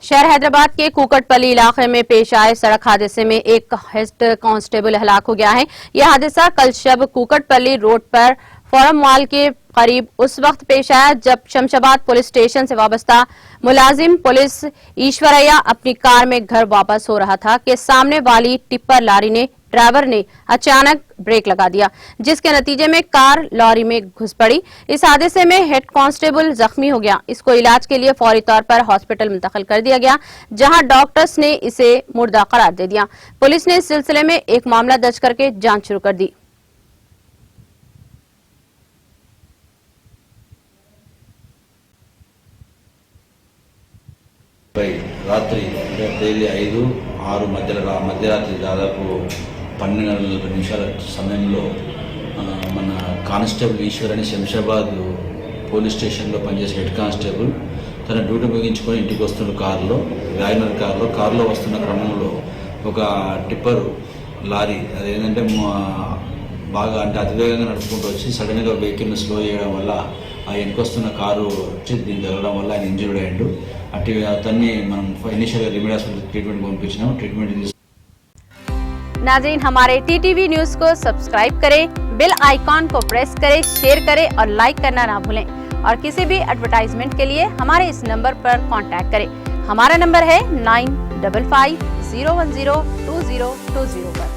शहर हैदराबाद के कुकटपल्ली इलाके में पेश आए सड़क हादसे में एक हेड कांस्टेबल हलाक हो गया है। यह हादसा कल शब कुकटपल्ली रोड पर फोरम मॉल के करीब उस वक्त पेश आया जब शमशाबाद पुलिस स्टेशन से वाबस्ता मुलाजिम पुलिस ईश्वरैया अपनी कार में घर वापस हो रहा था कि सामने वाली टिप्पर लॉरी ने ड्राइवर ने अचानक ब्रेक लगा दिया, जिसके नतीजे में कार लॉरी में घुस पड़ी। इस हादसे में हेड कांस्टेबल जख्मी हो गया। इसको इलाज के लिए फौरी तौर पर हॉस्पिटल मुंतकिल कर दिया गया, जहां डॉक्टर्स ने इसे मुर्दा करार दे दिया। पुलिस ने इस सिलसिले में एक मामला दर्ज करके जांच शुरू कर दी। రాత్రి తేదీ 5-6 మధ్యరాత్రి దాదాపు 12:40 సమయంలో మన కానిస్టేబుల్ ఈశ్వర్ అని శంషాబాద్ పోలీస్ స్టేషన్లో పనిచేసే హెడ్ కానిస్టేబుల్ తన డ్యూటీ ముగించుకొని ఇంటికి వస్తున్న వ్యాగనర్ కారులో వస్తున్న క్రమంలో ఒక టిప్పర్ లారీ అదేంటంటే బాగా అతివేగంగా నడుపుకుంటూ వచ్చి సడన్గా వెహికల్ని స్లో చేయడం వల్ల ఆ వెనుకొస్తున్న కారు వచ్చి దీన్ని తగలడం వల్ల ఆయన ఇంజూర్డ్ అయ్యాడు। అతన్ని మనం ఇనిషియల్గా రిమిడ్ హాస్పిటల్ ట్రీట్మెంట్ పంపించినాం। ట్రీట్మెంట్ नाज़रीन, हमारे टीटीवी न्यूज को सब्सक्राइब करें, बेल आइकॉन को प्रेस करें, शेयर करें और लाइक करना ना भूलें। और किसी भी एडवर्टाइजमेंट के लिए हमारे इस नंबर पर कांटेक्ट करें। हमारा नंबर है 9550102020 पर।